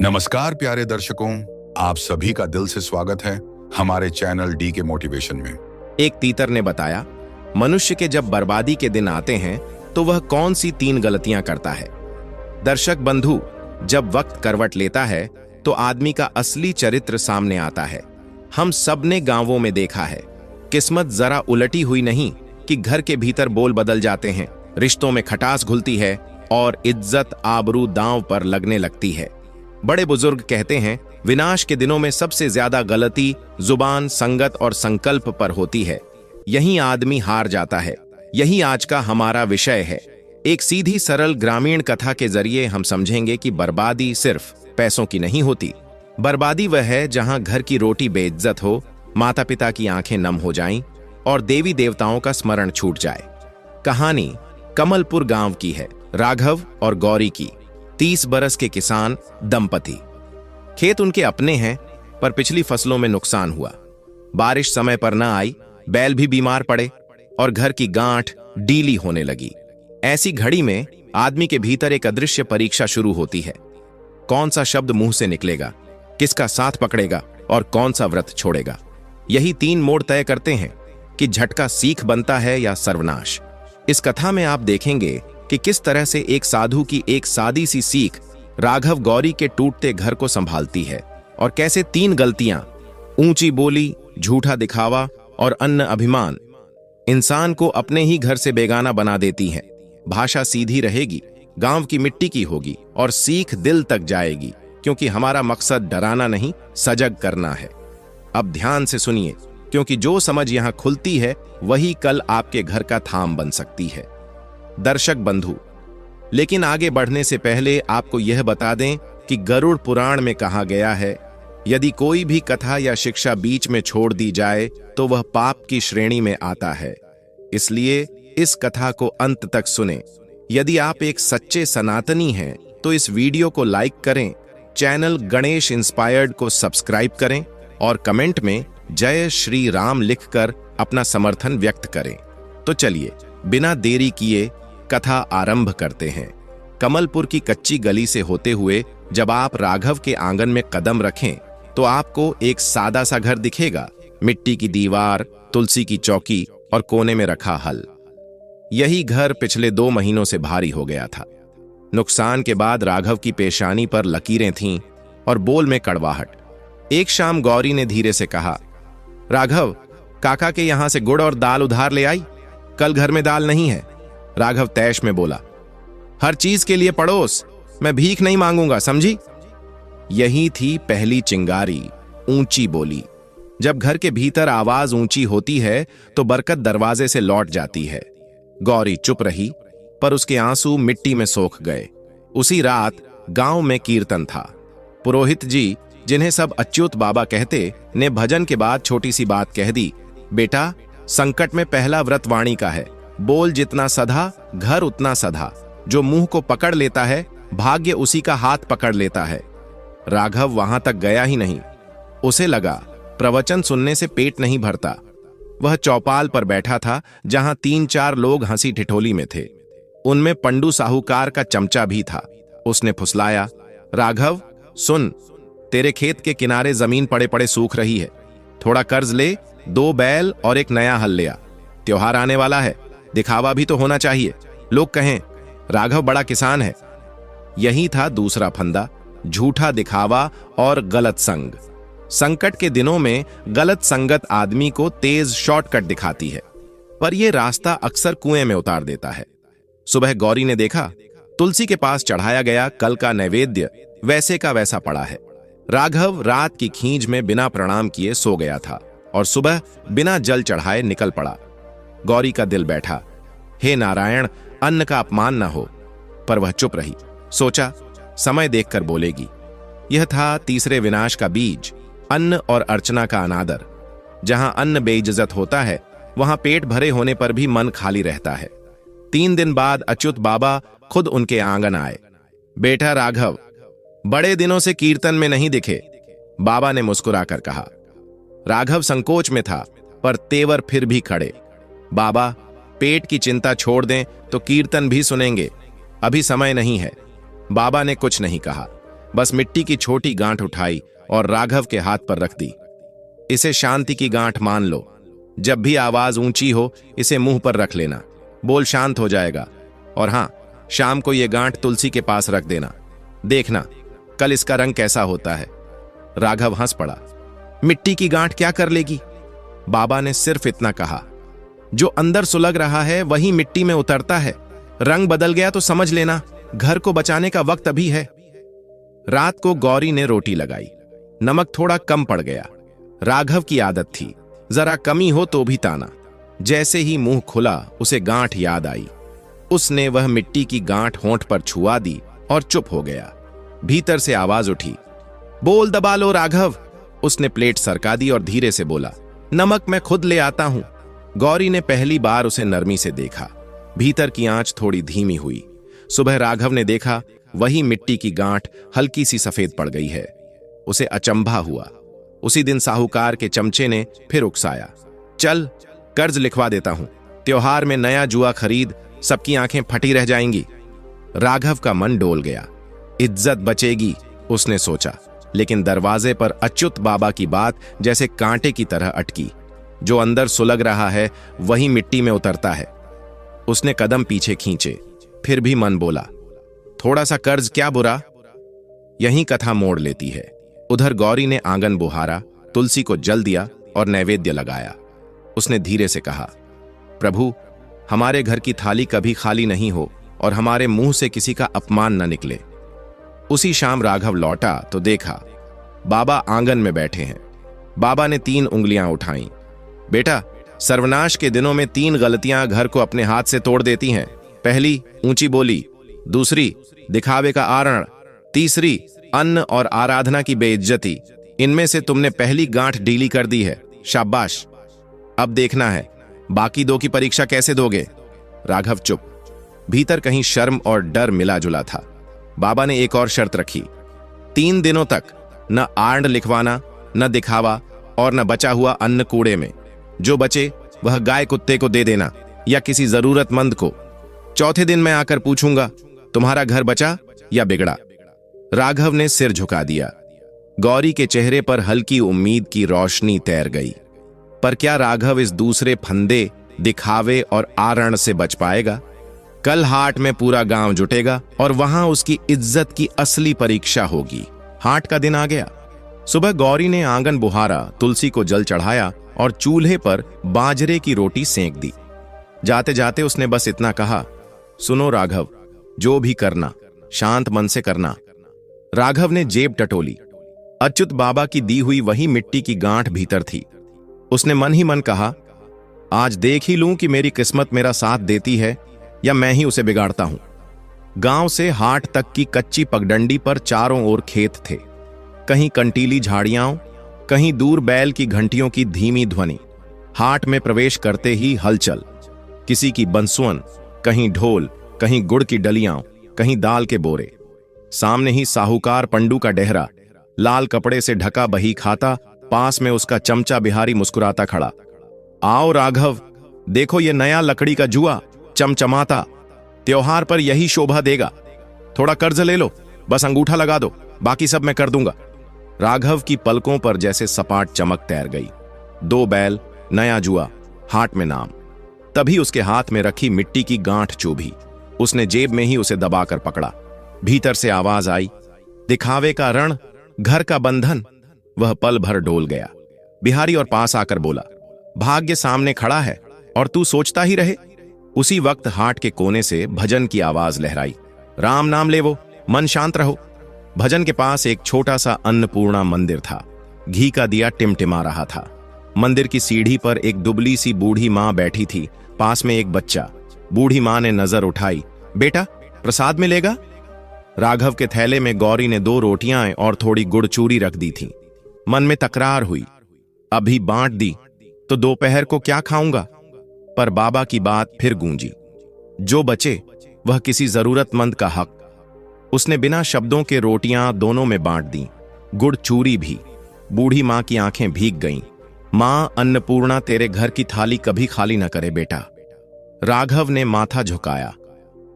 नमस्कार प्यारे दर्शकों, आप सभी का दिल से स्वागत है हमारे चैनल डी के मोटिवेशन में। एक तीतर ने बताया, मनुष्य के जब बर्बादी के दिन आते हैं तो वह कौन सी 3 गलतियां करता है। दर्शक बंधु, जब वक्त करवट लेता है तो आदमी का असली चरित्र सामने आता है। हम सब ने गांवों में देखा है, किस्मत जरा उलटी हुई नहीं कि घर के भीतर बोल बदल जाते हैं, रिश्तों में खटास घुलती है और इज्जत आबरू दांव पर लगने लगती है। बड़े बुजुर्ग कहते हैं, विनाश के दिनों में सबसे ज्यादा गलती जुबान, संगत और संकल्प पर होती है। यही आदमी हार जाता है। यही आज का हमारा विषय है। एक सीधी सरल ग्रामीण कथा के जरिए हम समझेंगे कि बर्बादी सिर्फ पैसों की नहीं होती। बर्बादी वह है जहां घर की रोटी बेइज्जत हो, माता पिता की आंखें नम हो जाएं और देवी देवताओं का स्मरण छूट जाए। कहानी कमलपुर गांव की है, राघव और गौरी की। 30 बरस के किसान दंपति। खेत उनके अपने हैं, पर पिछली फसलों में नुकसान हुआ। बारिश समय पर न आई, बैल भी बीमार पड़े और घर की गांठ डीली होने लगी। ऐसी घड़ी में आदमी के भीतर एक अदृश्य परीक्षा शुरू होती है। कौन सा शब्द मुंह से निकलेगा, किसका साथ पकड़ेगा और कौन सा व्रत छोड़ेगा। यही 3 मोड़ तय करते हैं कि झटका सीख बनता है या सर्वनाश। इस कथा में आप देखेंगे कि किस तरह से एक साधु की एक सादी सी सीख राघव गौरी के टूटते घर को संभालती है और कैसे 3 गलतियां, ऊंची बोली, झूठा दिखावा और अन्न अभिमान, इंसान को अपने ही घर से बेगाना बना देती हैं। भाषा सीधी रहेगी, गांव की मिट्टी की होगी और सीख दिल तक जाएगी, क्योंकि हमारा मकसद डराना नहीं, सजग करना है। अब ध्यान से सुनिए, क्योंकि जो समझ यहां खुलती है वही कल आपके घर का थाम बन सकती है। दर्शक बंधु, लेकिन आगे बढ़ने से पहले आपको यह बता दें कि गरुड़ पुराण में कहा गया है, यदि कोई भी कथा या शिक्षा बीच में छोड़ दी जाए तो वह पाप की श्रेणी में आता है। इसलिए इस कथा को अंत तक सुनें। यदि आप एक सच्चे सनातनी हैं तो इस वीडियो को लाइक करें, चैनल गणेश इंस्पायर्ड को सब्सक्राइब करें और कमेंट में जय श्री राम लिखकर अपना समर्थन व्यक्त करें। तो चलिए बिना देरी किए कथा आरंभ करते हैं। कमलपुर की कच्ची गली से होते हुए जब आप राघव के आंगन में कदम रखें तो आपको एक सादा सा घर दिखेगा। मिट्टी की दीवार, तुलसी की चौकी और कोने में रखा हल। यही घर पिछले 2 महीनों से भारी हो गया था। नुकसान के बाद राघव की पेशानी पर लकीरें थीं और बोल में कड़वाहट। एक शाम गौरी ने धीरे से कहा, राघव, काका के यहां से गुड़ और दाल उधार ले आई, कल घर में दाल नहीं है। राघव तैश में बोला, हर चीज के लिए पड़ोस, मैं भीख नहीं मांगूंगा, समझी। यही थी पहली चिंगारी, ऊंची बोली। जब घर के भीतर आवाज ऊंची होती है तो बरकत दरवाजे से लौट जाती है। गौरी चुप रही, पर उसके आंसू मिट्टी में सोख गए। उसी रात गांव में कीर्तन था। पुरोहित जी, जिन्हें सब अच्युत बाबा कहते, ने भजन के बाद छोटी सी बात कह दी, बेटा, संकट में पहला व्रत वाणी का है। बोल जितना सधा, घर उतना सधा। जो मुंह को पकड़ लेता है, भाग्य उसी का हाथ पकड़ लेता है। राघव वहां तक गया ही नहीं। उसे लगा प्रवचन सुनने से पेट नहीं भरता। वह चौपाल पर बैठा था जहां 3-4 लोग हंसी ठिठोली में थे। उनमें पंडू साहूकार का चमचा भी था। उसने फुसलाया, राघव सुन, तेरे खेत के किनारे जमीन पड़े पड़े सूख रही है। थोड़ा कर्ज ले, 2 बैल और एक नया हल ले आ। त्योहार आने वाला है, दिखावा भी तो होना चाहिए, लोग कहें राघव बड़ा किसान है। यही था दूसरा फंदा, झूठा दिखावा और गलत संग। संकट के दिनों में गलत संगत आदमी को तेज शॉर्टकट दिखाती है, पर यह रास्ता अक्सर कुएं में उतार देता है। सुबह गौरी ने देखा, तुलसी के पास चढ़ाया गया कल का नैवेद्य वैसे का वैसा पड़ा है। राघव रात की खींच में बिना प्रणाम किए सो गया था और सुबह बिना जल चढ़ाए निकल पड़ा। गौरी का दिल बैठा, हे नारायण, अन्न का अपमान न हो, पर वह चुप रही। सोचा समय देखकर बोलेगी। यह था तीसरे विनाश का बीज, अन्न और अर्चना का अनादर। जहां अन्न बेइज्जत होता है वहां पेट भरे होने पर भी मन खाली रहता है। 3 दिन बाद अच्युत बाबा खुद उनके आंगन आए। बेटा राघव, बड़े दिनों से कीर्तन में नहीं दिखे, बाबा ने मुस्कुराकर कहा। राघव संकोच में था, पर तेवर फिर भी खड़े। बाबा, पेट की चिंता छोड़ दें तो कीर्तन भी सुनेंगे, अभी समय नहीं है। बाबा ने कुछ नहीं कहा। बस मिट्टी की छोटी गांठ उठाई और राघव के हाथ पर रख दी। इसे शांति की गांठ मान लो। जब भी आवाज ऊंची हो इसे मुंह पर रख लेना, बोल शांत हो जाएगा। और हां, शाम को यह गांठ तुलसी के पास रख देना, देखना कल इसका रंग कैसा होता है। राघव हंस पड़ा। मिट्टी की गांठ क्या कर लेगी? बाबा ने सिर्फ इतना कहा, जो अंदर सुलग रहा है वही मिट्टी में उतरता है। रंग बदल गया तो समझ लेना घर को बचाने का वक्त अभी है। रात को गौरी ने रोटी लगाई। नमक थोड़ा कम पड़ गया। राघव की आदत थी, जरा कमी हो तो भी ताना। जैसे ही मुंह खुला उसे गांठ याद आई। उसने वह मिट्टी की गांठ होंठ पर छुआ दी और चुप हो गया। भीतर से आवाज उठी, बोल दबा लो राघव। उसने प्लेट सरका दी और धीरे से बोला, नमक मैं खुद ले आता हूं। गौरी ने पहली बार उसे नरमी से देखा। भीतर की आंच थोड़ी धीमी हुई। सुबह राघव ने देखा वही मिट्टी की गांठ हल्की सी सफेद पड़ गई है। उसे अचंभा हुआ। उसी दिन साहूकार के चमचे ने फिर उकसाया, चल कर्ज लिखवा देता हूं, त्योहार में नया जुआ खरीद, सबकी आंखें फटी रह जाएंगी। राघव का मन डोल गया। इज्जत बचेगी उसने सोचा, लेकिन दरवाजे पर अच्युत बाबा की बात जैसे कांटे की तरह अटकी। जो अंदर सुलग रहा है वही मिट्टी में उतरता है। उसने कदम पीछे खींचे, फिर भी मन बोला, थोड़ा सा कर्ज क्या बुरा। यही कथा मोड़ लेती है। उधर गौरी ने आंगन बुहारा, तुलसी को जल दिया और नैवेद्य लगाया। उसने धीरे से कहा, प्रभु हमारे घर की थाली कभी खाली नहीं हो और हमारे मुंह से किसी का अपमान न निकले। उसी शाम राघव लौटा तो देखा बाबा आंगन में बैठे हैं। बाबा ने 3 उंगलियां उठाई। बेटा, सर्वनाश के दिनों में 3 गलतियां घर को अपने हाथ से तोड़ देती हैं। पहली, ऊंची बोली। दूसरी, दिखावे का आरण। तीसरी, अन्न और आराधना की बेइज्जती। इनमें से तुमने पहली गांठ ढीली कर दी है, शाबाश। अब देखना है बाकी 2 की परीक्षा कैसे दोगे। राघव चुप। भीतर कहीं शर्म और डर मिला जुला था। बाबा ने एक और शर्त रखी, 3 दिनों तक न आंड लिखवाना, न दिखावा और न बचा हुआ अन्न कूड़े में। जो बचे वह गाय कुत्ते को दे देना या किसी जरूरतमंद को। चौथे दिन मैं आकर पूछूंगा तुम्हारा घर बचा या बिगड़ा। राघव ने सिर झुका दिया। गौरी के चेहरे पर हल्की उम्मीद की रोशनी तैर गई। पर क्या राघव इस दूसरे फंदे, दिखावे और आरण से बच पाएगा? कल हाट में पूरा गांव जुटेगा और वहां उसकी इज्जत की असली परीक्षा होगी। हाट का दिन आ गया। सुबह गौरी ने आंगन बुहारा, तुलसी को जल चढ़ाया और चूल्हे पर बाजरे की रोटी सेंक दी। जाते जाते उसने बस इतना कहा, सुनो राघव, जो भी करना शांत मन से करना। राघव ने जेब टटोली। अच्युत बाबा की दी हुई वही मिट्टी की गांठ भीतर थी। उसने मन ही मन कहा, आज देख ही लूं कि मेरी किस्मत मेरा साथ देती है या मैं ही उसे बिगाड़ता हूं। गांव से हाट तक की कच्ची पगडंडी पर चारों ओर खेत थे। कहीं कंटीली झाड़ियां, कहीं दूर बैल की घंटियों की धीमी ध्वनि। हाट में प्रवेश करते ही हलचल। किसी की बंसुअन, कहीं ढोल, कहीं गुड़ की डलियां, कहीं दाल के बोरे। सामने ही साहूकार पंडू का डेहरा, लाल कपड़े से ढका बही खाता, पास में उसका चमचा बिहारी मुस्कुराता खड़ा। आओ राघव, देखो ये नया लकड़ी का जुआ चमचमाता, त्योहार पर यही शोभा देगा। थोड़ा कर्ज ले लो, बस अंगूठा लगा दो, बाकी सब मैं कर दूंगा। राघव की पलकों पर जैसे सपाट चमक तैर गई। 2 बैल, नया जुआ, हाट में नाम। तभी उसके हाथ में रखी मिट्टी की गांठ चूभी। उसने जेब में ही उसे दबाकर पकड़ा। भीतर से आवाज आई, दिखावे का रण, घर का बंधन। वह पल भर डोल गया। बिहारी और पास आकर बोला, भाग्य सामने खड़ा है और तू सोचता ही रहे। उसी वक्त हाट के कोने से भजन की आवाज लहराई, राम नाम लेवो, मन शांत रहो। भजन के पास एक छोटा सा अन्नपूर्णा मंदिर था। घी का दिया टिमटिमा रहा था। मंदिर की सीढ़ी पर एक दुबली सी बूढ़ी मां बैठी थी, पास में एक बच्चा। बूढ़ी मां ने नजर उठाई, बेटा प्रसाद मिलेगा। राघव के थैले में गौरी ने 2 रोटियां और थोड़ी गुड़ चूरी रख दी थी। मन में तकरार हुई, अभी बांट दी तो दोपहर को क्या खाऊंगा। पर बाबा की बात फिर गूंजी, जो बचे वह किसी जरूरतमंद का हक। उसने बिना शब्दों के रोटियां दोनों में बांट दी, गुड़ चूरी भी। बूढ़ी मां की आंखें भीग गईं। मां अन्नपूर्णा तेरे घर की थाली कभी खाली न करे बेटा। राघव ने माथा झुकाया।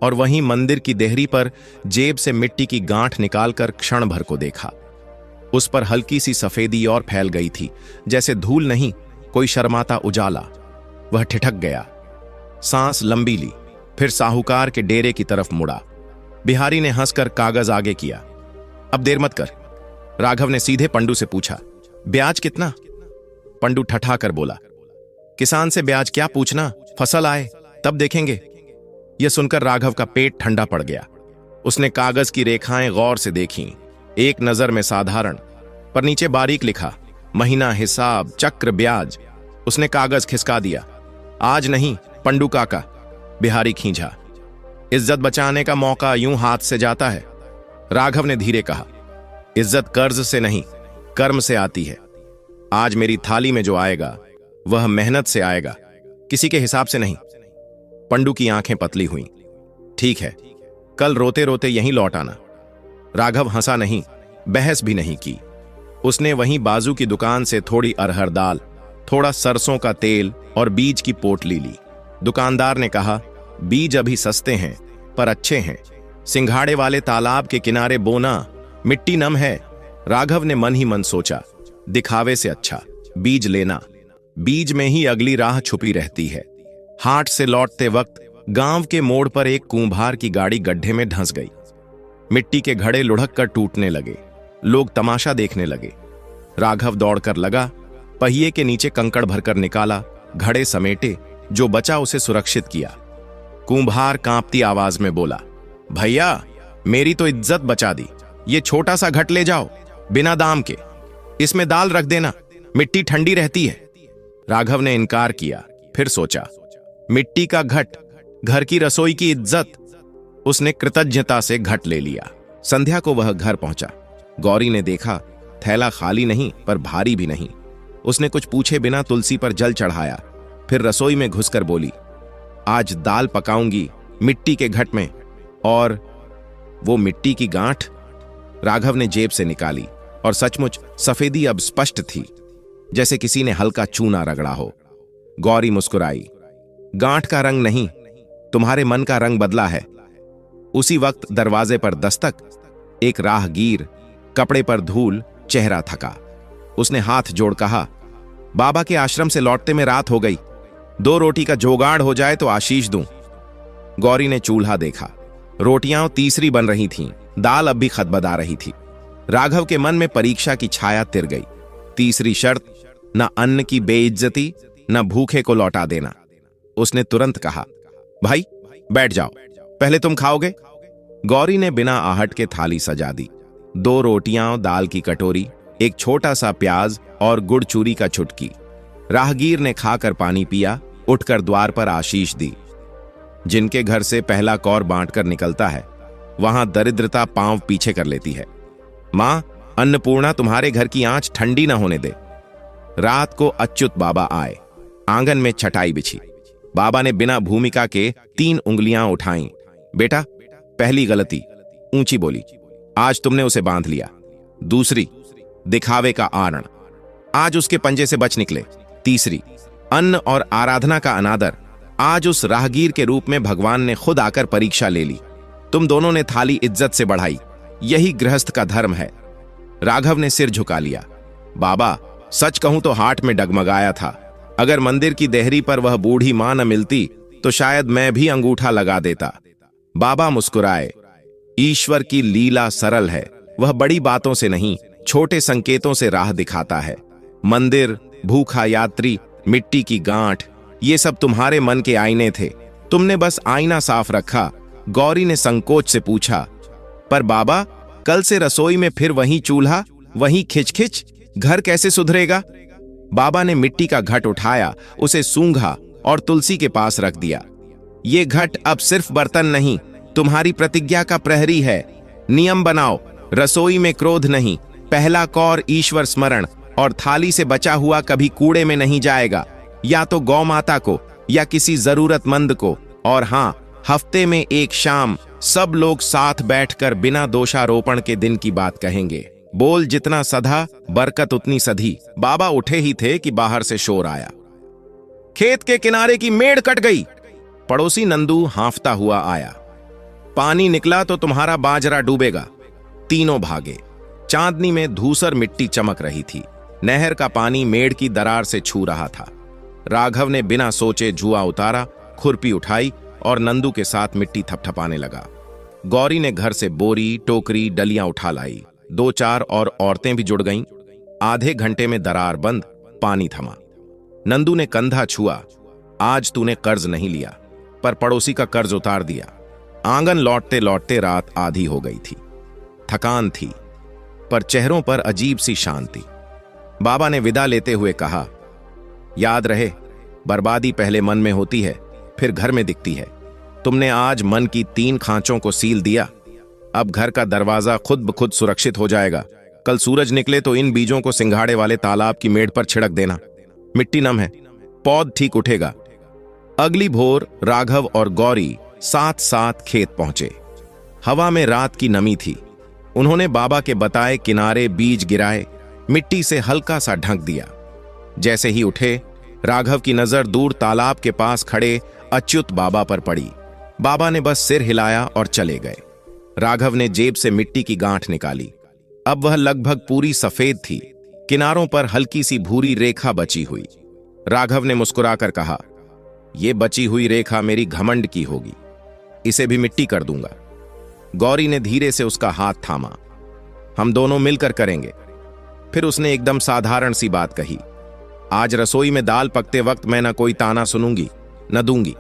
और वहीं मंदिर की देहरी पर जेब से मिट्टी की गांठ निकालकर क्षण भर को देखा। उस पर हल्की सी सफेदी और फैल गई थी, जैसे धूल नहीं, कोई शर्माता उजाला। वह ठिठक गया, सांस लंबी ली, फिर साहूकार के डेरे की तरफ मुड़ा। बिहारी ने हंसकर कागज आगे किया। अब देर मत कर, राघव ने सीधे पंडू से पूछा। ब्याज कितना? पंडू ठठाकर बोला, किसान से ब्याज क्या पूछना, फसल आए तब देखेंगे। यह सुनकर राघव का पेट ठंडा पड़ गया। उसने कागज की रेखाएं गौर से देखीं। एक नजर में साधारण, पर नीचे बारीक लिखा, महीना, हिसाब, चक्र, ब्याज। उसने कागज खिसका दिया। आज नहीं पंडू काका, बिहारी खींचा। इज्जत बचाने का मौका यूं हाथ से जाता है। राघव ने धीरे कहा, इज्जत कर्ज से नहीं, कर्म से आती है। आज मेरी थाली में जो आएगा वह मेहनत से आएगा, किसी के हिसाब से नहीं। पंडू की आंखें पतली हुईं। ठीक है, कल रोते रोते यहीं लौट आना। राघव हंसा नहीं, बहस भी नहीं की। उसने वहीं बाजू की दुकान से थोड़ी अरहर दाल, थोड़ा सरसों का तेल और बीज की पोटली ली। दुकानदार ने कहा, बीज अभी सस्ते हैं पर अच्छे हैं, सिंघाड़े वाले तालाब के किनारे बोना, मिट्टी नम है। राघव ने मन ही मन सोचा, दिखावे से अच्छा बीज लेना। बीज में ही अगली राह छुपी रहती है। हाट से लौटते वक्त गांव के मोड़ पर एक कुंभार की गाड़ी गड्ढे में धंस गई। मिट्टी के घड़े लुढ़क कर टूटने लगे। लोग तमाशा देखने लगे। राघव दौड़कर लगा, पहिए के नीचे कंकड़ भरकर निकाला, घड़े समेटे, जो बचा उसे सुरक्षित किया। कुंभार कांपती आवाज में बोला, भैया मेरी तो इज्जत बचा दी, ये छोटा सा घट ले जाओ, बिना दाम के। इसमें दाल रख देना, मिट्टी ठंडी रहती है। राघव ने इनकार किया, फिर सोचा, मिट्टी का घट, घर की रसोई की इज्जत। उसने कृतज्ञता से घट ले लिया। संध्या को वह घर पहुंचा। गौरी ने देखा, थैला खाली नहीं पर भारी भी नहीं। उसने कुछ पूछे बिना तुलसी पर जल चढ़ाया, फिर रसोई में घुसकर बोली, आज दाल पकाऊंगी मिट्टी के घट में। और वो मिट्टी की गांठ राघव ने जेब से निकाली, और सचमुच सफेदी अब स्पष्ट थी, जैसे किसी ने हल्का चूना रगड़ा हो। गौरी मुस्कुराई, गांठ का रंग नहीं, तुम्हारे मन का रंग बदला है। उसी वक्त दरवाजे पर दस्तक। एक राहगीर, कपड़े पर धूल, चेहरा थका। उसने हाथ जोड़ कहा, बाबा के आश्रम से लौटते में रात हो गई, 2 रोटी का जोगाड़ हो जाए तो आशीष दूं। गौरी ने चूल्हा देखा। रोटियां तीसरी बन रही थीं, दाल अब भी खदबदा रही थी। राघव के मन में परीक्षा की छाया तिर गई। तीसरी शर्त, न अन्न की बेइज्जती, न भूखे को लौटा देना। उसने तुरंत कहा, भाई बैठ जाओ, पहले तुम खाओगे। गौरी ने बिना आहट के थाली सजा दी। 2 रोटियां, दाल की कटोरी, एक छोटा सा प्याज और गुड़ चूरी का छुटकी। राहगीर ने खाकर पानी पिया, उठकर द्वार पर आशीष दी। जिनके घर से पहला कौर बांटकर निकलता है, वहां दरिद्रता पांव पीछे कर लेती है। मां, अन्नपूर्णा तुम्हारे घर की आंच ठंडी ना होने दे। रात को अच्युत बाबा आए। आंगन में चटाई बिछी। बाबा ने बिना भूमिका के 3 उंगलियां उठाईं। बेटा, पहली गलती, ऊंची बोली, आज तुमने उसे बांध लिया। दूसरी, दिखावे का आरण, आज उसके पंजे से बच निकले। तीसरी, अन्न और आराधना का अनादर, आज उस राहगीर के रूप में भगवान ने खुद आकर परीक्षा ले ली। तुम दोनों ने थाली इज्जत से बढ़ाई, यही गृहस्थ का धर्म है। राघव ने सिर झुका लिया। बाबा, सच कहूं तो हाट में डगमगाया था। अगर मंदिर की देहरी पर वह बूढ़ी मां न मिलती तो शायद मैं भी अंगूठा लगा देता। बाबा मुस्कुराए। ईश्वर की लीला सरल है, वह बड़ी बातों से नहीं, छोटे संकेतों से राह दिखाता है। मंदिर, भूखा यात्री, मिट्टी की गांठ, ये सब तुम्हारे मन के आईने थे, तुमने बस आईना साफ रखा। गौरी ने संकोच से पूछा, पर बाबा, कल से रसोई में फिर वही चूल्हा, वही खिचखिच, घर कैसे सुधरेगा? बाबा ने मिट्टी का घट उठाया, उसे सूंघा और तुलसी के पास रख दिया। ये घट अब सिर्फ बर्तन नहीं, तुम्हारी प्रतिज्ञा का प्रहरी है। नियम बनाओ, रसोई में क्रोध नहीं, पहला कौर ईश्वर स्मरण, और थाली से बचा हुआ कभी कूड़े में नहीं जाएगा, या तो गौ माता को या किसी जरूरतमंद को। और हां, हफ्ते में एक शाम सब लोग साथ बैठकर बिना दोषारोपण के दिन की बात कहेंगे। बोल जितना सधा, बरकत उतनी सधी। बाबा उठे ही थे कि बाहर से शोर आया, खेत के किनारे की मेड़ कट गई। पड़ोसी नंदू हांफता हुआ आया। पानी निकला तो तुम्हारा बाजरा डूबेगा। तीनों भागे। चांदनी में धूसर मिट्टी चमक रही थी। नहर का पानी मेड़ की दरार से छू रहा था। राघव ने बिना सोचे जुआ उतारा, खुरपी उठाई और नंदू के साथ मिट्टी थपथपाने लगा। गौरी ने घर से बोरी, टोकरी, डलियां उठा लाई। 2-4 और औरतें भी जुड़ गईं। आधे घंटे में दरार बंद, पानी थमा। नंदू ने कंधा छुआ। आज तूने कर्ज नहीं लिया, पर पड़ोसी का कर्ज उतार दिया। आंगन लौटते लौटते रात आधी हो गई थी। थकान थी, पर चेहरों पर अजीब सी शांति। बाबा ने विदा लेते हुए कहा, याद रहे, बर्बादी पहले मन में होती है, फिर घर में दिखती है। तुमने आज मन की 3 खांचों को सील दिया। अब घर का दरवाजा खुद ब खुद सुरक्षित हो जाएगा। कल सूरज निकले तो इन बीजों को सिंघाड़े वाले तालाब की मेड़ पर छिड़क देना। मिट्टी नम है, पौध ठीक उठेगा। अगली भोर राघव और गौरी साथ साथ खेत पहुंचे। हवा में रात की नमी थी। उन्होंने बाबा के बताए किनारे बीज गिराए, मिट्टी से हल्का सा ढक दिया। जैसे ही उठे, राघव की नजर दूर तालाब के पास खड़े अच्युत बाबा पर पड़ी। बाबा ने बस सिर हिलाया और चले गए। राघव ने जेब से मिट्टी की गांठ निकाली। अब वह लगभग पूरी सफेद थी, किनारों पर हल्की सी भूरी रेखा बची हुई। राघव ने मुस्कुराकर कहा, यह बची हुई रेखा मेरी घमंड की होगी, इसे भी मिट्टी कर दूंगा। गौरी ने धीरे से उसका हाथ थामा। हम दोनों मिलकर करेंगे। फिर उसने एकदम साधारण सी बात कही, आज रसोई में दाल पकते वक्त मैं न कोई ताना सुनूंगी न दूंगी।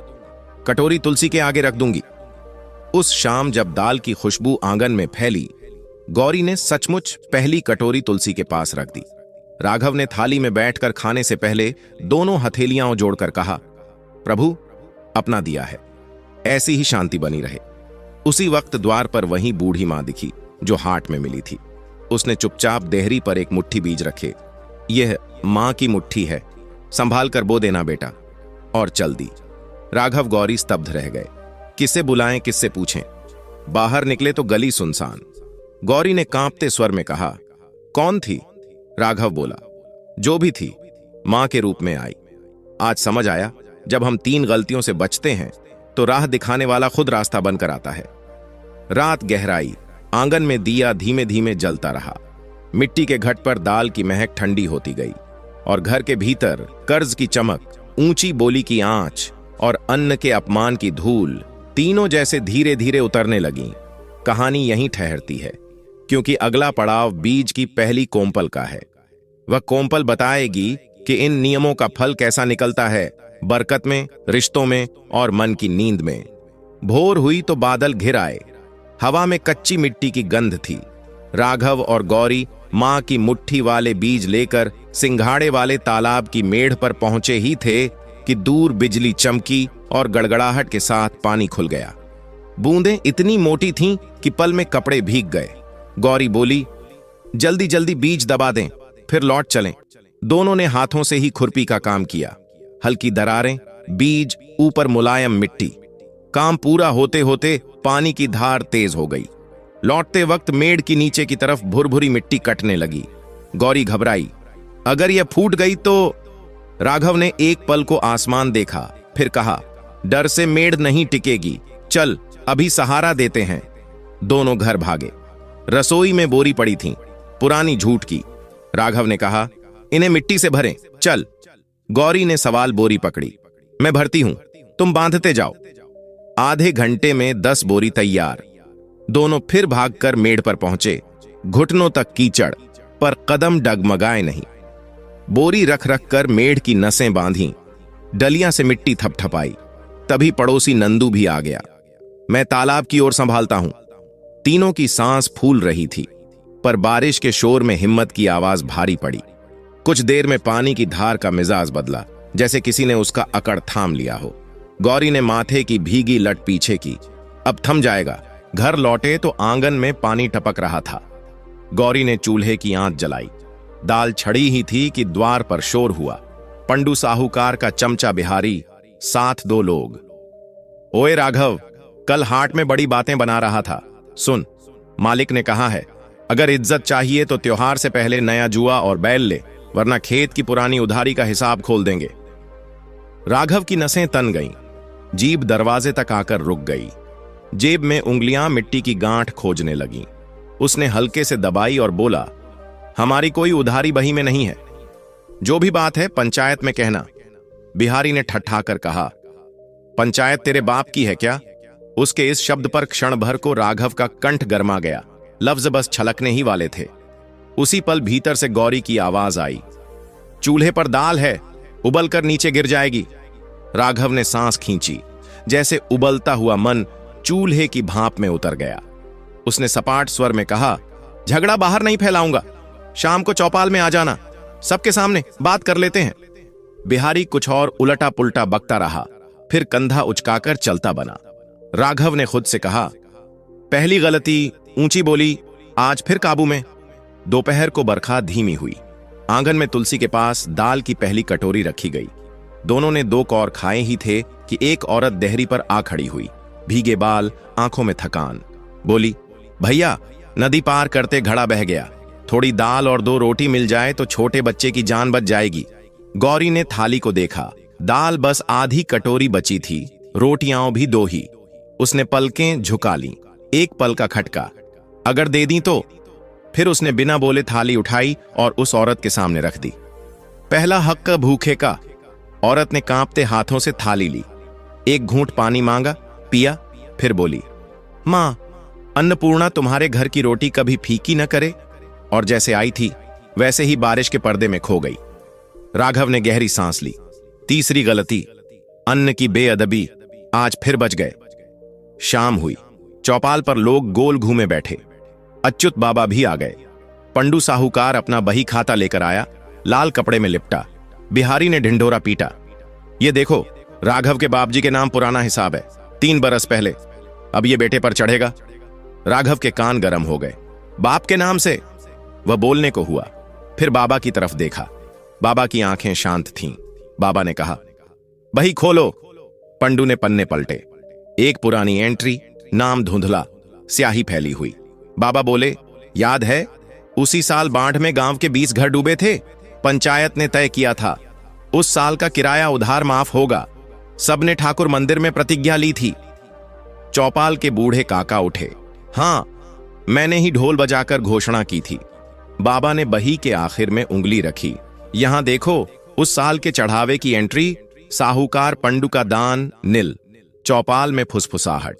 कटोरी तुलसी के आगे रख दूंगी। उस शाम जब दाल की खुशबू आंगन में फैली, गौरी ने सचमुच पहली कटोरी तुलसी के पास रख दी। राघव ने थाली में बैठकर खाने से पहले दोनों हथेलियां जोड़कर कहा, प्रभु, अपना दिया है, ऐसी ही शांति बनी रहे। उसी वक्त द्वार पर वही बूढ़ी मां दिखी जो हाट में मिली थी। उसने चुपचाप देहरी पर एक मुट्ठी बीज रखे। यह मां की मुट्ठी है, संभाल कर बो देना बेटा, और चल दी। राघव गौरी स्तब्ध रह गए। किससे बुलाएं, किससे पूछें? बाहर निकले तो गली सुनसान। गौरी ने कांपते स्वर में कहा, कौन थी? राघव बोला, जो भी थी, मां के रूप में आई। आज समझ आया, जब हम 3 गलतियों से बचते हैं तो राह दिखाने वाला खुद रास्ता बनकर आता है। रात गहराई। आंगन में दिया धीमे धीमे जलता रहा। मिट्टी के घट पर दाल की महक ठंडी होती गई और घर के भीतर कर्ज की चमक, ऊंची बोली की आंच और अन्न के अपमान की धूल तीनों जैसे धीरे धीरे उतरने लगीं। कहानी यहीं ठहरती है, क्योंकि अगला पड़ाव बीज की पहली कोंपल का है। वह कोंपल बताएगी कि इन नियमों का फल कैसा निकलता है, बरकत में, रिश्तों में और मन की नींद में। भोर हुई तो बादल घिर आए। हवा में कच्ची मिट्टी की गंध थी। राघव और गौरी मां की मुट्ठी वाले बीज लेकर सिंघाड़े वाले तालाब की मेढ़ पर पहुंचे ही थे कि दूर बिजली चमकी और गड़गड़ाहट के साथ पानी खुल गया। बूंदें इतनी मोटी थीं कि पल में कपड़े भीग गए। गौरी बोली, जल्दी जल्दी बीज दबा दें, फिर लौट चलें। दोनों ने हाथों से ही खुरपी का काम किया। हल्की दरारें, बीज, ऊपर मुलायम मिट्टी। काम पूरा होते होते पानी की धार तेज हो गई। लौटते वक्त मेड़ की नीचे की तरफ भुरभुरी मिट्टी कटने लगी। गौरी घबराई, अगर यह फूट गई तो? राघव ने एक पल को आसमान देखा, फिर कहा, डर से मेड़ नहीं टिकेगी, चल अभी सहारा देते हैं। दोनों घर भागे। रसोई में बोरी पड़ी थी, पुरानी झूठ की। राघव ने कहा, इन्हें मिट्टी से भरें, चल। गौरी ने सवाल बोरी पकड़ी, मैं भरती हूं, तुम बांधते जाओ। आधे घंटे में 10 बोरी तैयार। दोनों फिर भागकर मेड़ पर पहुंचे। घुटनों तक कीचड़, पर कदम डगमगाए नहीं। बोरी रख रख कर मेड़ की नसें बांधी, डलियां से मिट्टी थपथपाई। तभी पड़ोसी नंदू भी आ गया। मैं तालाब की ओर संभालता हूं। तीनों की सांस फूल रही थी, पर बारिश के शोर में हिम्मत की आवाज भारी पड़ी। कुछ देर में पानी की धार का मिजाज बदला, जैसे किसी ने उसका अकड़ थाम लिया हो। गौरी ने माथे की भीगी लट पीछे की, अब थम जाएगा। घर लौटे तो आंगन में पानी टपक रहा था। गौरी ने चूल्हे की आंच जलाई। दाल छड़ी ही थी कि द्वार पर शोर हुआ। पंडू साहूकार का चमचा बिहारी, साथ 2 लोग। ओए राघव, कल हाट में बड़ी बातें बना रहा था, सुन। मालिक ने कहा है, अगर इज्जत चाहिए तो त्योहार से पहले नया जुआ और बैल ले, वरना खेत की पुरानी उधारी का हिसाब खोल देंगे। राघव की नसें तन गईं। जीभ दरवाजे तक आकर रुक गई। जेब में उंगलियां मिट्टी की गांठ खोजने लगीं। उसने हल्के से दबाई और बोला, हमारी कोई उधारी बही में नहीं है, जो भी बात है पंचायत में कहना। बिहारी ने ठट्ठाकर कहा, पंचायत तेरे बाप की है क्या? उसके इस शब्द पर क्षण भर को राघव का कंठ गरमा गया। लफ्ज बस छलकने ही वाले थे। उसी पल भीतर से गौरी की आवाज आई, चूल्हे पर दाल है, उबल कर नीचे गिर जाएगी। राघव ने सांस खींची, जैसे उबलता हुआ मन चूल्हे की भाप में उतर गया। उसने सपाट स्वर में कहा, झगड़ा बाहर नहीं फैलाऊंगा, शाम को चौपाल में आ जाना, सबके सामने बात कर लेते हैं। बिहारी कुछ और उलटा पुलटा बकता रहा, फिर कंधा उचकाकर चलता बना। राघव ने खुद से कहा, पहली गलती ऊंची बोली, आज फिर काबू में। दोपहर को बरखा धीमी हुई। आंगन में तुलसी के पास दाल की पहली कटोरी रखी गई। दोनों ने 2 कौर खाए ही थे कि एक औरत देहरी पर आ खड़ी हुई, भीगे बाल, आंखों में थकान। बोली, भैया नदी पार करते घड़ा बह गया, थोड़ी दाल और 2 रोटी मिल जाए तो छोटे बच्चे की जान बच जाएगी। गौरी ने थाली को देखा, दाल बस आधी कटोरी बची थी, रोटियां भी 2 ही। उसने पलकें झुका ली, एक पल का खटका, अगर दे दी तो। फिर उसने बिना बोले थाली उठाई और उस औरत के सामने रख दी। पहला हक भूखे का। औरत ने कांपते हाथों से थाली ली, एक घूंट पानी मांगा, पिया, फिर बोली, मां, अन्नपूर्णा तुम्हारे घर की रोटी कभी फीकी न करे। और जैसे आई थी वैसे ही बारिश के पर्दे में खो गई। राघव ने गहरी सांस ली। तीसरी गलती, अन्न की बेअदबी, आज फिर बच गए। शाम हुई। चौपाल पर लोग गोल घूमे बैठे। अच्युत बाबा भी आ गए। पंडू साहूकार अपना बही खाता लेकर आया, लाल कपड़े में लिपटा। बिहारी ने ढिंढोरा पीटा, ये देखो, राघव के बापजी के नाम पुराना हिसाब है, 3 बरस पहले, अब ये बेटे पर चढ़ेगा। राघव के कान गरम हो गए। बाप के नाम से? वह बोलने को हुआ, फिर बाबा की तरफ देखा। बाबा की आंखें शांत थीं। बाबा ने कहा, बही खोलो। पंडू ने पन्ने पलटे। एक पुरानी एंट्री, नाम धुंधला, स्याही फैली हुई। बाबा बोले, याद है उसी साल बाढ़ में गांव के 20 घर डूबे थे, पंचायत ने तय किया था उस साल का किराया उधार माफ होगा। सबने ठाकुर मंदिर में प्रतिज्ञा ली थी। चौपाल के बूढ़े काका उठे, हां, मैंने ही ढोल बजाकर घोषणा की थी। बाबा ने बही के आखिर में उंगली रखी, यहां देखो, उस साल के चढ़ावे की एंट्री, साहूकार पंडू का दान निल। चौपाल में फुसफुसाहट।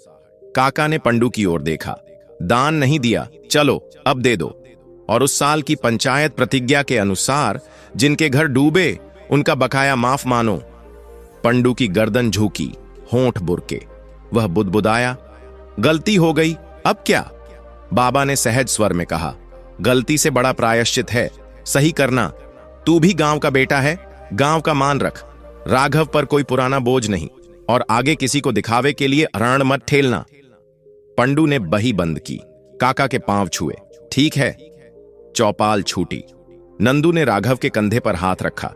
काका ने पंडू की ओर देखा, दान नहीं दिया, चलो अब दे दो। और उस साल की पंचायत प्रतिज्ञा के अनुसार जिनके घर डूबे उनका बकाया माफ मानो। पंडू की गर्दन झुकी, होंठ बुरके। वह बुदबुदाया, गलती हो गई, अब क्या? बाबा ने सहज स्वर में कहा, गलती से बड़ा प्रायश्चित है, सही करना। तू भी गांव का बेटा है, गांव का मान रख। राघव पर कोई पुराना बोझ नहीं, और आगे किसी को दिखावे के लिए रण मत ठेलना। पंडू ने बही बंद की, काका के पांव छुए, ठीक है। चौपाल छूटी। नंदू ने राघव के कंधे पर हाथ रखा,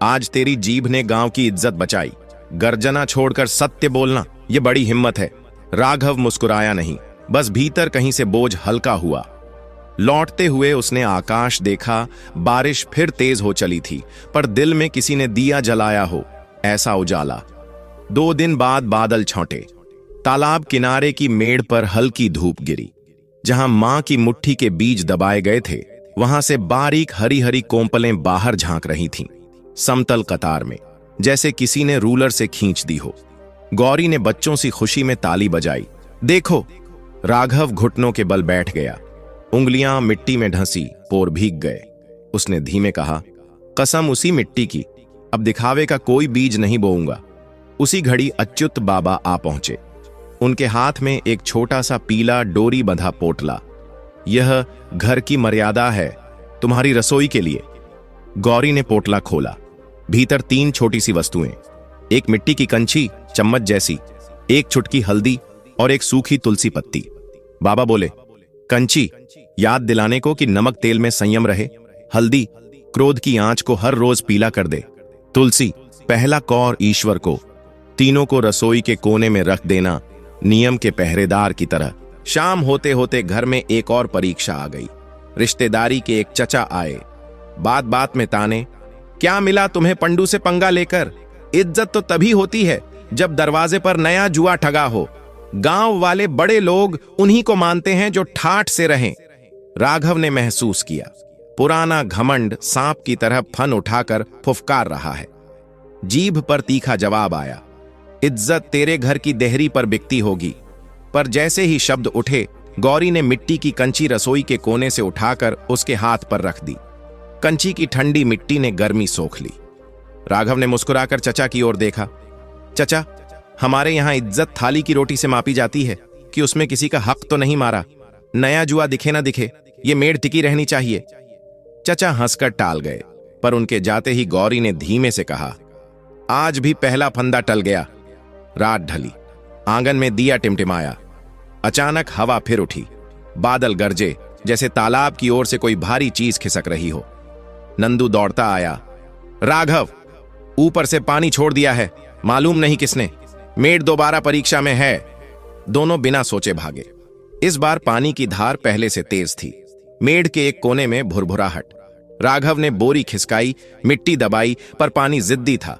आज तेरी जीभ ने गांव की इज्जत बचाई। गर्जना छोड़कर सत्य बोलना, यह बड़ी हिम्मत है। राघव मुस्कुराया नहीं, बस भीतर कहीं से बोझ हल्का हुआ। लौटते हुए उसने आकाश देखा, बारिश फिर तेज हो चली थी, पर दिल में किसी ने दिया जलाया हो, ऐसा उजाला। 2 दिन बाद बादल छौंटे। तालाब किनारे की मेड़ पर हल्की धूप गिरी। जहां मां की मुट्ठी के बीज दबाए गए थे, वहां से बारीक हरी हरी कोंपलें बाहर झांक रही थीं, समतल कतार में, जैसे किसी ने रूलर से खींच दी हो। गौरी ने बच्चों सी खुशी में ताली बजाई। देखो, राघव घुटनों के बल बैठ गया, उंगलियां मिट्टी में ढंसी, पोर भीग गए। उसने धीमे कहा, कसम उसी मिट्टी की, अब दिखावे का कोई बीज नहीं बोऊंगा। उसी घड़ी अच्युत बाबा आ पहुंचे। उनके हाथ में एक छोटा सा पीला डोरी बंधा पोटला। यह घर की मर्यादा है, तुम्हारी रसोई के लिए। गौरी ने पोटला खोला। भीतर 3 छोटी सी वस्तुएं, एक मिट्टी की कंची चम्मच जैसी, एक चुटकी हल्दी और एक सूखी तुलसी पत्ती। बाबा बोले, कंची याद दिलाने को कि नमक तेल में संयम रहे, हल्दी क्रोध की आंच को हर रोज पीला कर दे, तुलसी पहला कौर ईश्वर को। तीनों को रसोई के कोने में रख देना, नियम के पहरेदार की तरह। शाम होते होते घर में एक और परीक्षा आ गई। रिश्तेदारी के एक चचा आए, बात बात में ताने, क्या मिला तुम्हें पंडू से पंगा लेकर? इज्जत तो तभी होती है जब दरवाजे पर नया जुआ ठगा हो। गांव वाले बड़े लोग उन्हीं को मानते हैं जो ठाठ से रहें। राघव ने महसूस किया पुराना घमंड सांप की तरह फन उठाकर फुफकार रहा है। जीभ पर तीखा जवाब आया, इज्जत तेरे घर की देहरी पर बिकती होगी। पर जैसे ही शब्द उठे, गौरी ने मिट्टी की कंची रसोई के कोने से उठाकर उसके हाथ पर रख दी। कंची की ठंडी मिट्टी ने गर्मी सोख ली। राघव ने मुस्कुराकर चचा की ओर देखा। चचा, हमारे यहां इज्जत थाली की रोटी से मापी जाती है कि उसमें किसी का हक तो नहीं मारा। नया जुआ दिखे ना दिखे, ये मेड़ टिकी रहनी चाहिए। चचा हंसकर टाल गए, पर उनके जाते ही गौरी ने धीमे से कहा, आज भी पहला फंदा टल गया। रात ढली, आंगन में दिया टिमटिमाया। अचानक हवा फिर उठी, बादल गरजे जैसे तालाब की ओर से कोई भारी चीज खिसक रही हो। नंदू दौड़ता आया, राघव, ऊपर से पानी छोड़ दिया है, मालूम नहीं किसने, मेड़ दोबारा परीक्षा में है। दोनों बिना सोचे भागे। इस बार पानी की धार पहले से तेज थी। मेड़ के एक कोने में भुरभुराहट। राघव ने बोरी खिसकाई, मिट्टी दबाई, पर पानी जिद्दी था।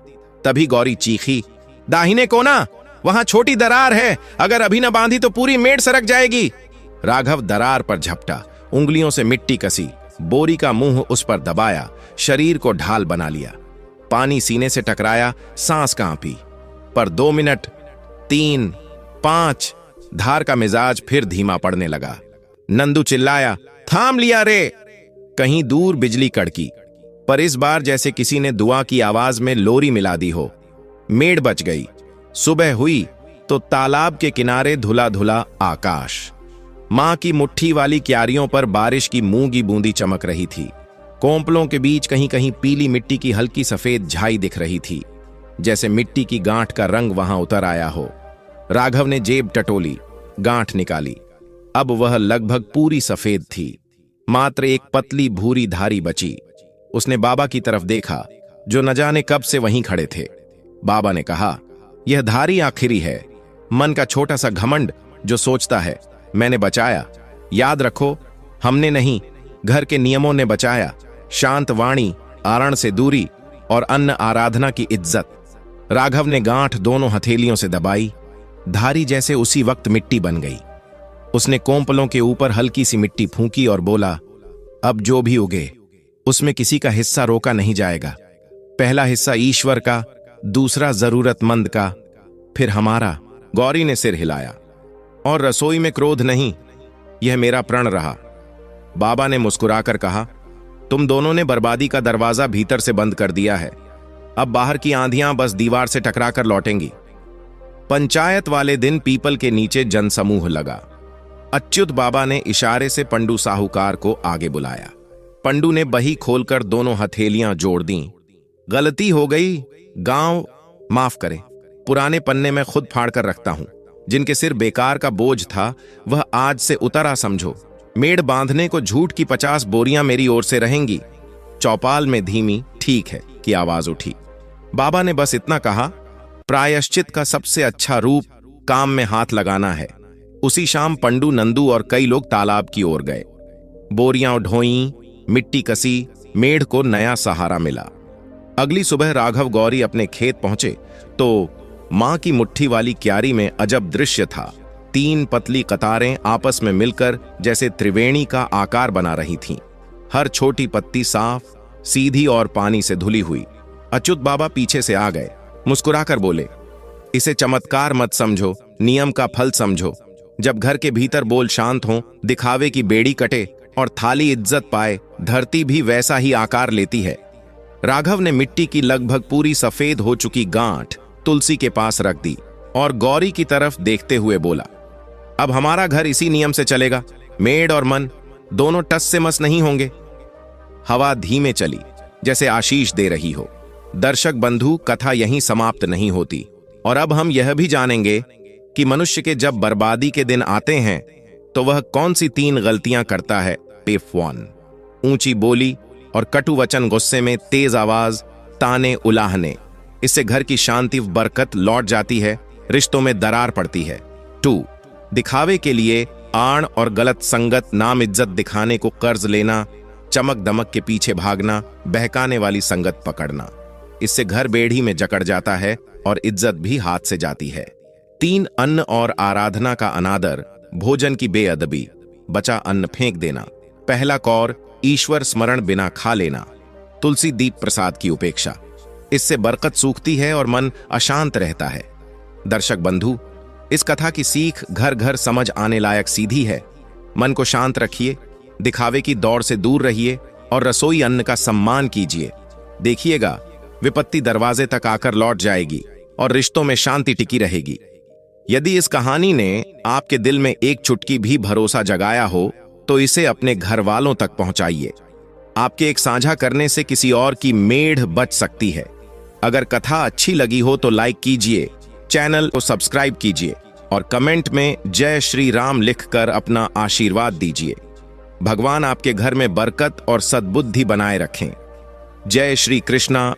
तभी गौरी चीखी, दाहिने कोना, वहां छोटी दरार है, अगर अभी न बांधी तो पूरी मेड़ सरक जाएगी। राघव दरार पर झपटा, उंगलियों से मिट्टी कसी, बोरी का मुंह उस पर दबाया, शरीर को ढाल बना लिया। पानी सीने से टकराया, सांस कांपी। पर 2 मिनट, 3, 5, धार का मिजाज फिर धीमा पड़ने लगा। नंदू चिल्लाया, थाम लिया रे। कहीं दूर बिजली कड़की, पर इस बार जैसे किसी ने दुआ की आवाज में लोरी मिला दी हो। मेड़ बच गई। सुबह हुई तो तालाब के किनारे धुला धुला आकाश। मां की मुट्ठी वाली क्यारियों पर बारिश की मूंगी बूंदी चमक रही थी। कोंपलों के बीच कहीं कहीं पीली मिट्टी की हल्की सफेद झाई दिख रही थी, जैसे मिट्टी की गांठ का रंग वहां उतर आया हो। राघव ने जेब टटोली, गांठ निकाली। अब वह लगभग पूरी सफेद थी, मात्र एक पतली भूरी धारी बची। उसने बाबा की तरफ देखा, जो न जाने कब से वहीं खड़े थे। बाबा ने कहा, यह धारी आखिरी है। मन का छोटा सा घमंड जो सोचता है मैंने बचाया। याद रखो, हमने नहीं, घर के नियमों ने बचाया। शांत वाणी, आरण से दूरी और अन्न आराधना की इज्जत। राघव ने गांठ दोनों हथेलियों से दबाई। धारी जैसे उसी वक्त मिट्टी बन गई। उसने कोंपलों के ऊपर हल्की सी मिट्टी फूंकी और बोला, अब जो भी उगे उसमें किसी का हिस्सा रोका नहीं जाएगा। पहला हिस्सा ईश्वर का, दूसरा जरूरतमंद का, फिर हमारा। गौरी ने सिर हिलाया। और रसोई में क्रोध नहीं, यह मेरा प्रण रहा। बाबा ने मुस्कुराकर कहा, तुम दोनों ने बर्बादी का दरवाजा भीतर से बंद कर दिया है। अब बाहर की आंधियां बस दीवार से टकराकर लौटेंगी। पंचायत वाले दिन पीपल के नीचे जनसमूह लगा। अच्युत बाबा ने इशारे से पंडू साहूकार को आगे बुलाया। पंडू ने बही खोलकर दोनों हथेलियां जोड़ दी। गलती हो गई, गांव माफ करे। पुराने पन्ने में खुद फाड़ कर रखता हूं। जिनके सिर बेकार का बोझ था, वह आज से उतरा समझो। मेड़ बांधने को झूठ की 50 बोरियां मेरी ओर से रहेंगी। चौपाल में धीमी ठीक है की आवाज उठी। बाबा ने बस इतना कहा, प्रायश्चित का सबसे अच्छा रूप काम में हाथ लगाना है। उसी शाम पंडू, नंदू और कई लोग तालाब की ओर गए। बोरियां ढोई, मिट्टी कसी, मेढ़ को नया सहारा मिला। अगली सुबह राघव गौरी अपने खेत पहुंचे तो मां की मुट्ठी वाली क्यारी में अजब दृश्य था। 3 पतली कतारें आपस में मिलकर जैसे त्रिवेणी का आकार बना रही थीं। हर छोटी पत्ती साफ, सीधी और पानी से धुली हुई। अच्युत बाबा पीछे से आ गए, मुस्कुराकर बोले, इसे चमत्कार मत समझो, नियम का फल समझो। जब घर के भीतर बोल शांत हो, दिखावे की बेड़ी कटे और थाली इज्जत पाए, धरती भी वैसा ही आकार लेती है। राघव ने मिट्टी की लगभग पूरी सफेद हो चुकी गांठ तुलसी के पास रख दी और गौरी की तरफ देखते हुए बोला, अब हमारा घर इसी नियम से चलेगा। मेड़ और मन दोनों टस से मस नहीं होंगे। हवा धीमे चली, जैसे आशीष दे रही हो। दर्शक बंधु, कथा यहीं समाप्त नहीं होती। और अब हम यह भी जानेंगे कि मनुष्य के जब बर्बादी के दिन आते हैं तो वह कौन सी 3 गलतियां करता है। पेप 1, ऊंची बोली और कटु वचन, गुस्से में तेज आवाज, ताने उलाहने। इससे घर की शांति बरकत लौट जाती है, रिश्तों में दरार पड़ती है। 2, दिखावे के लिए आण और गलत संगत, नाम इज्जत दिखाने को कर्ज लेना, चमक दमक के पीछे भागना, बहकाने वाली संगत पकड़ना। इससे घर बेड़ी में जकड़ जाता है और इज्जत भी हाथ से जाती है। 3 अन्न और आराधना का अनादर, भोजन की बेअदबी, बचा अन्न फेंक देना। पहला कौर, ईश्वर स्मरण बिना खा लेना। तुलसी दीप प्रसाद की उपेक्षा, इससे बरकत सूखती है और मन अशांत रहता है। दर्शक बंधु, इस कथा की सीख घर घर समझ आने लायक सीधी है। मन को शांत रखिए, दिखावे की दौड़ से दूर रहिए और रसोई अन्न का सम्मान कीजिए। देखिएगा, विपत्ति दरवाजे तक आकर लौट जाएगी और रिश्तों में शांति टिकी रहेगी। यदि इस कहानी ने आपके दिल में एक चुटकी भी भरोसा जगाया हो तो इसे अपने घर वालों तक पहुंचाइए। आपके एक साझा करने से किसी और की मेढ़ बच सकती है। अगर कथा अच्छी लगी हो तो लाइक कीजिए, चैनल को सब्सक्राइब कीजिए और कमेंट में जय श्री राम लिखकर अपना आशीर्वाद दीजिए। भगवान आपके घर में बरकत और सद्बुद्धि बनाए रखें। जय श्री कृष्णा।